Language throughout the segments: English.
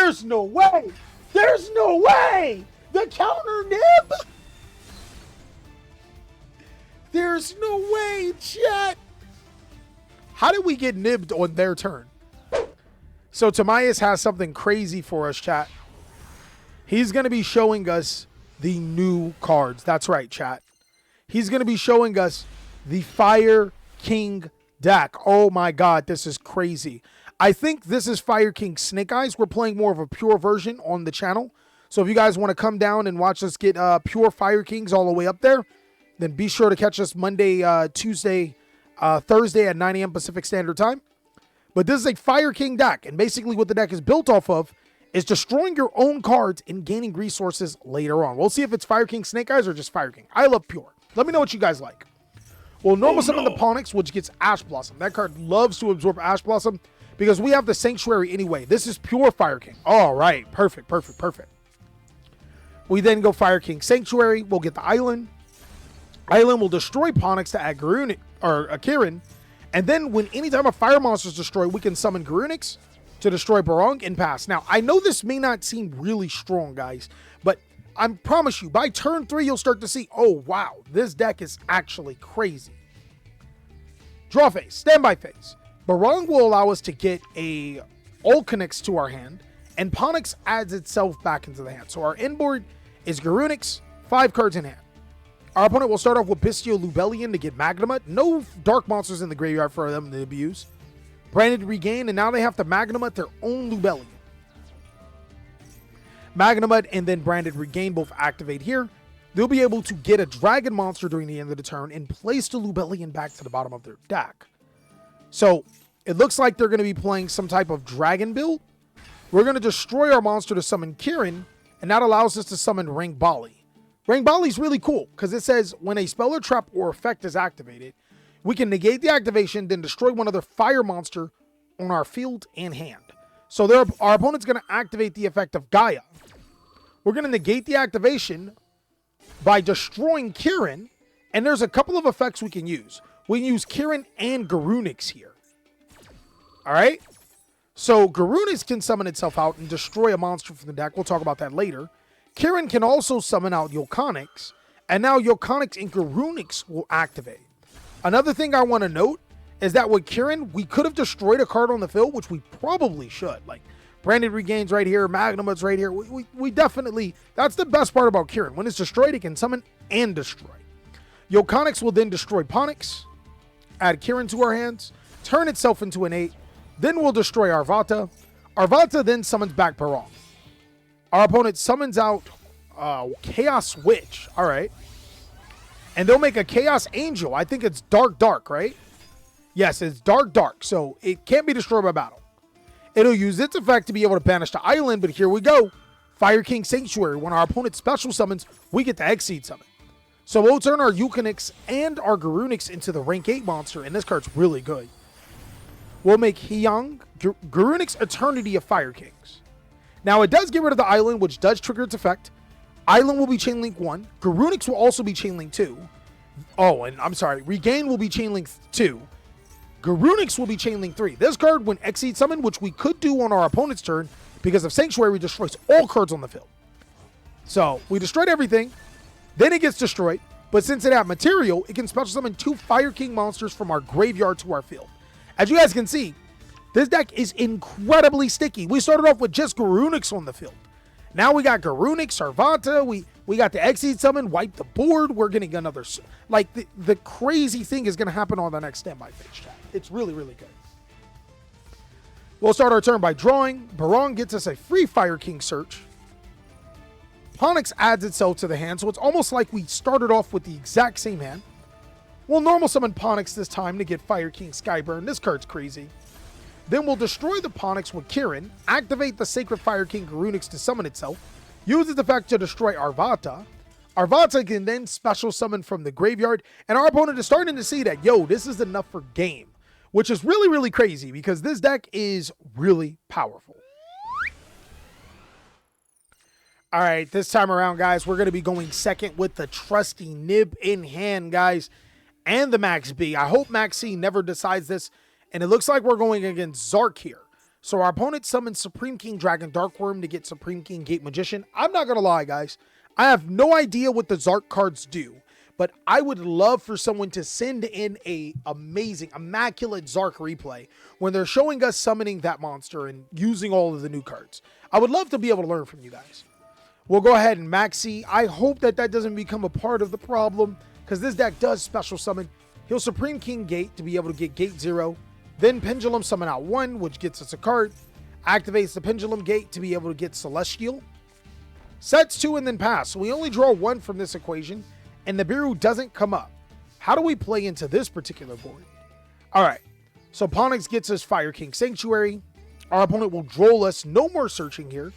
There's no way. There's no way. The counter nib. There's no way, chat. How did we get nibbed on their turn? So Tamias has something crazy for us, chat. He's going to be showing us the new cards. That's right, chat. He's going to be showing us the Fire King deck. Oh my God, this is crazy. I think this is Fire King Snake Eyes. We're playing more of a pure version on the channel. So if you guys want to come down and watch us get pure Fire Kings all the way up there, then be sure to catch us Monday, Tuesday, Thursday at 9 a.m. Pacific Standard Time. But this is a Fire King deck, and basically what the deck is built off of is destroying your own cards and gaining resources later on. We'll see if it's Fire King Snake Eyes or just Fire King. I love pure. Let me know what you guys like. Well, normal summon the Ponix, which gets Ash Blossom. That card loves to absorb Ash Blossom because we have the Sanctuary anyway. This is pure Fire King. All right, perfect, perfect, perfect. We then go Fire King Sanctuary. We'll get the Island. Island will destroy Ponix to add Garunic, or Kirin. And then when anytime a fire monster is destroyed, we can summon Garunix to destroy Barong and pass. Now, I know this may not seem really strong, guys, but I promise you, by turn 3, you'll start to see, oh, wow, this deck is actually crazy. Draw phase, standby phase. Barong will allow us to get a Ulcanix to our hand, and Ponix adds itself back into the hand. So our inboard is Garunix, 5 cards in hand. Our opponent will start off with Bistio Lubellion to get Magnamut. No dark monsters in the graveyard for them to abuse. Branded Regain, and now they have to Magnamut their own Lubellion. Magnamut and then Branded Regain both activate here. They'll be able to get a dragon monster during the end of the turn and place the Lubellion back to the bottom of their deck. So it looks like they're going to be playing some type of dragon build. We're going to destroy our monster to summon Kirin, and that allows us to summon Ring Bali. Ring Bali is really cool because it says when a spell or trap or effect is activated, we can negate the activation, then destroy one other fire monster on our field and hand. So our opponent's going to activate the effect of Gaia. We're going to negate the activation by destroying Kirin, and there's a couple of effects we can use. We can use Kirin and Garunix here. All right? So Garunix can summon itself out and destroy a monster from the deck. We'll talk about that later. Kirin can also summon out Yokonix, and now Yokonix and Garunix will activate. Another thing I want to note is that with Kirin, we could have destroyed a card on the field, which we probably should. Like, Branded Regain's right here, Magnamut's right here. We definitely, that's the best part about Kirin. When it's destroyed, it can summon and destroy. Yokonix will then destroy Ponix, add Kirin to our hands, turn itself into an 8, then we'll destroy Arvata. Arvata then summons back Barong. Our opponent summons out Chaos Witch. All right. And they'll make a Chaos Angel. I think it's Dark, right? Yes, it's Dark. So it can't be destroyed by battle. It'll use its effect to be able to banish the island, but here we go. Fire King Sanctuary. When our opponent special summons, we get the Exceed summon. So we'll turn our Eukonix and our Garunix into the rank 8 monster, and this card's really good. We'll make Hyang, Garunix Eternity of Fire Kings. Now, it does get rid of the island, which does trigger its effect. Island will be Chainlink 1. Garunix will also be Chainlink 2. Oh, and I'm sorry. Regain will be Chainlink 2. Garunix will be Chainlink 3. This card, when Exceed Summon, which we could do on our opponent's turn, because of Sanctuary, destroys all cards on the field. So, we destroyed everything. Then it gets destroyed. But since it had material, it can special summon 2 Fire King monsters from our graveyard to our field. As you guys can see, this deck is incredibly sticky. We started off with just Garunix on the field. Now we got Garunix, Arvata, we got the Exceed Summon, wipe the board. We're getting another, like the crazy thing is going to happen on the next standby phase, chat. It's really, really good. We'll start our turn by drawing. Barong gets us a free Fire King search. Ponix adds itself to the hand, so it's almost like we started off with the exact same hand. We'll normal summon Ponix this time to get Fire King Skyburn. This card's crazy. Then we'll destroy the Ponix with Kirin, activate the Sacred Fire King Garunix to summon itself, use its effect to destroy Arvata. Arvata can then special summon from the graveyard, and our opponent is starting to see that, yo, this is enough for game, which is really, really crazy because this deck is really powerful. All right, this time around, guys, we're going to be going second with the trusty Nib in hand, guys, and the Max B. I hope Max C never decides this. And it looks like we're going against Zark here. So our opponent summons Supreme King Dragon Dark Worm to get Supreme King Gate Magician. I'm not going to lie, guys. I have no idea what the Zark cards do, but I would love for someone to send in a amazing, immaculate Zark replay when they're showing us summoning that monster and using all of the new cards. I would love to be able to learn from you guys. We'll go ahead and maxi. I hope that that doesn't become a part of the problem, because this deck does special summon. He'll Supreme King Gate to be able to get Gate 0. Then Pendulum summon out 1, which gets us a card. Activates the Pendulum Gate to be able to get Celestial. Sets 2 and then pass. So we only draw 1 from this equation, and the Nibiru doesn't come up. How do we play into this particular board? All right. So Ponix gets us Fire King Sanctuary. Our opponent will droll us. No more searching here.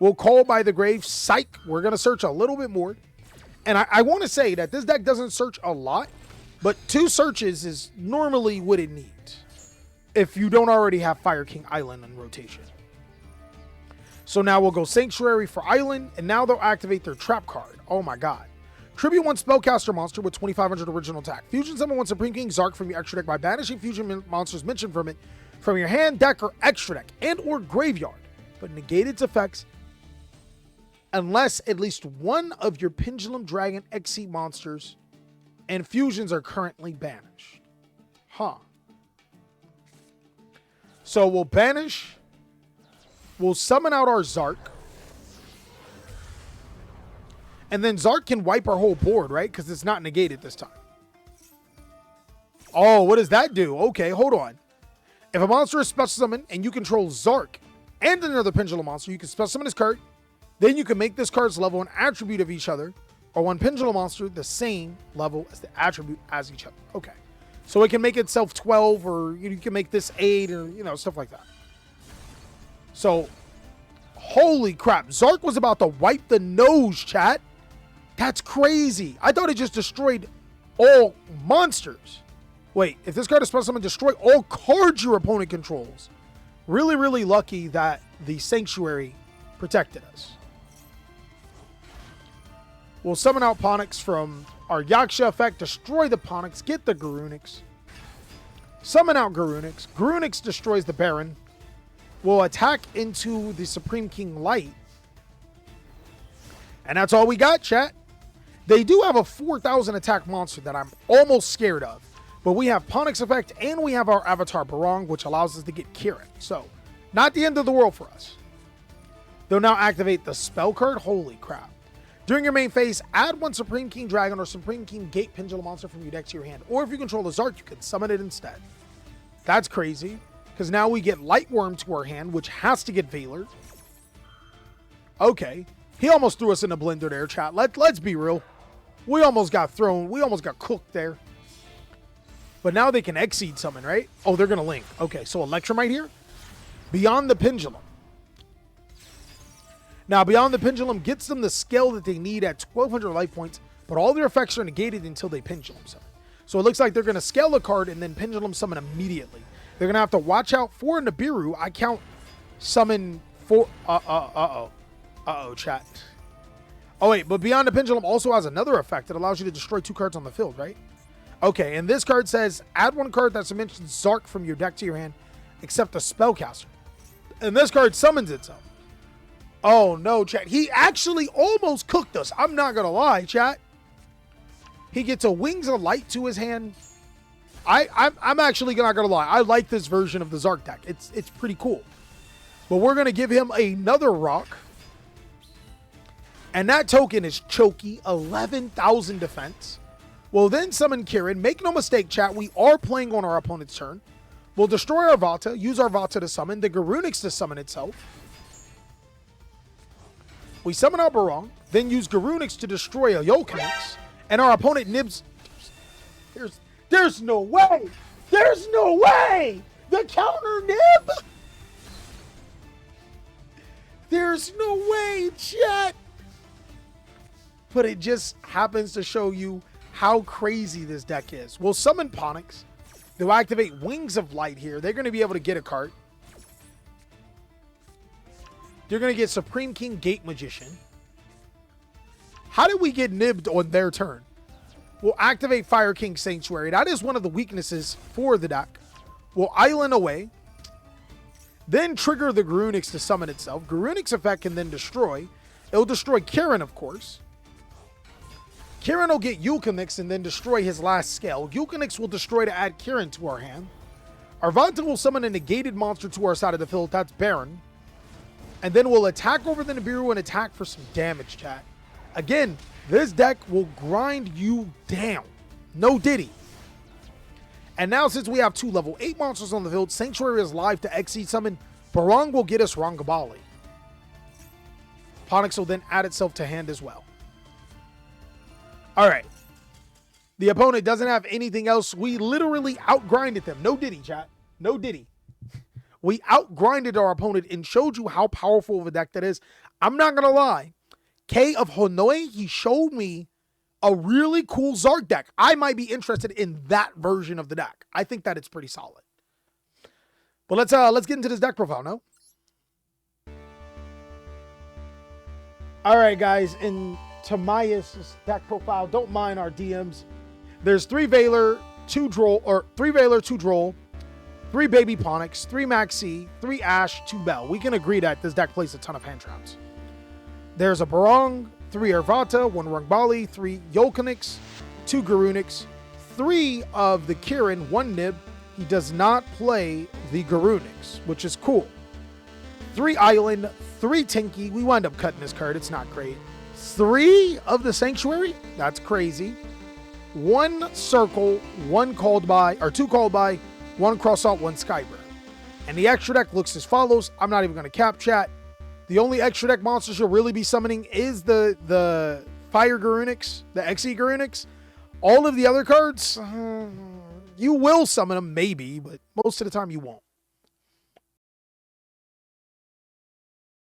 We'll call by the grave. Psych. We're going to search a little bit more. And I want to say that this deck doesn't search a lot, but 2 searches is normally what it needs if you don't already have Fire King Island in rotation. So now we'll go Sanctuary for Island, and now they'll activate their trap card. Oh my god. Tribute 1 Spellcaster monster with 2,500 original attack. Fusion summon 1 Supreme King Zark from your extra deck by banishing fusion monsters mentioned from it from your hand, deck, or extra deck, and or graveyard, but negate its effects unless at least one of your Pendulum Dragon Exceed monsters and fusions are currently banished. Huh. So we'll banish. We'll summon out our Zark. And then Zark can wipe our whole board, right? Because it's not negated this time. Oh, what does that do? Okay, hold on. If a monster is special summoned and you control Zark and another Pendulum monster, you can special summon this card. Then you can make this card's level an attribute of each other, or one Pendulum monster the same level as the attribute as each other. Okay. So it can make itself 12, or you can make this 8, or, stuff like that. So, holy crap. Zark was about to wipe the nose, chat. That's crazy. I thought it just destroyed all monsters. Wait, if this card is supposed to destroy all cards your opponent controls. Really, really lucky that the Sanctuary protected us. We'll summon out Ponix from our Yaksha effect, destroy the Ponix, get the Garunix. Summon out Garunix. Garunix destroys the Baron. We'll attack into the Supreme King Light. And that's all we got, chat. They do have a 4,000 attack monster that I'm almost scared of. But we have Ponix effect and we have our Avatar Barong, which allows us to get Kirin. So, not the end of the world for us. They'll now activate the spell card. Holy crap. During your main phase, add 1 Supreme King Dragon or Supreme King Gate Pendulum monster from your deck to your hand. Or if you control the Zark, you can summon it instead. That's crazy. Because now we get Lightworm to our hand, which has to get Valor. Okay. He almost threw us in a blender there, chat. Let's be real. We almost got thrown. We almost got cooked there. But now they can Exceed summon, right? Oh, they're going to link. Okay, so Electromite here. Beyond the Pendulum. Now, Beyond the Pendulum gets them the scale that they need at 1,200 life points, but all their effects are negated until they Pendulum summon. So it looks like they're going to scale a card and then Pendulum summon immediately. They're going to have to watch out for Nibiru. I count summon for... Uh-oh, chat. Oh, wait, but Beyond the Pendulum also has another effect that allows you to destroy 2 cards on the field, right? Okay, and this card says, add 1 card that's mentioned Zark from your deck to your hand, except a Spellcaster. And this card summons itself. Oh, no, chat. He actually almost cooked us. I'm not going to lie, chat. He gets a Wings of Light to his hand. I'm actually not going to lie. I like this version of the Zark deck. It's pretty cool. But we're going to give him another rock. And that token is Choky, 11,000 defense. We'll then summon Kirin. Make no mistake, chat, we are playing on our opponent's turn. We'll destroy our Vata, use our Vata to summon, the Garunix to summon itself. We summon our Barong, then use Garunix to destroy a Yokonix, and our opponent nibs. There's no way! There's no way! The counter nib! There's no way, chat! But it just happens to show you how crazy this deck is. We'll summon Ponix. They'll activate Wings of Light here. They're going to be able to get a card. They're going to get Supreme King Gate Magician. How did we get nibbed on their turn? We'll activate Fire King Sanctuary. That is one of the weaknesses for the deck. We'll Island away. then trigger the Garunix to summon itself. Garunix effect can then destroy. It'll destroy Kieran, of course. Kieran will get Yulkanix and then destroy his last scale. Yulkanix will destroy to add Kieran to our hand. Arvanta will summon a negated monster to our side of the field. That's Baron. And then we'll attack over the Nibiru and attack for some damage, chat. Again, this deck will grind you down. No diddy. And now since we have 2 level 8 monsters on the field, Sanctuary is live to XE summon. Barong will get us Rangabali. Ponix will then add itself to hand as well. All right. The opponent doesn't have anything else. We literally outgrinded them. No diddy, chat. No diddy. We outgrinded our opponent and showed you how powerful of a deck that is. I'm not going to lie. K of Hanoi, he showed me a really cool Zark deck. I might be interested in that version of the deck. I think that it's pretty solid. But let's get into this deck profile now. All right, guys, in Tamias' deck profile, don't mind our DMs. There's 3 Veiler, 2 Droll, or 3 Veiler, 2 Droll, 3 Baby Ponix, 3 Maxi, 3 Ash, 2 Bell. We can agree that this deck plays a ton of hand traps. There's a Barong, 3 Arvata, 1 Rangbali, 3 Yolkanix, 2 Garunix, 3 of the Kieran, 1 Nib. He does not play the Garunix, which is cool. 3 Island, 3 Tinky. We wind up cutting this card. It's not great. 3 of the Sanctuary. That's crazy. 1 Circle, 1 called by, or 2 called by, 1 Cross Out, 1 Skybreath. And the extra deck looks as follows. I'm not even going to cap chat. The only extra deck monsters you'll really be summoning is the Fire Garunix, the XE Garunix. All of the other cards, you will summon them maybe, but most of the time you won't.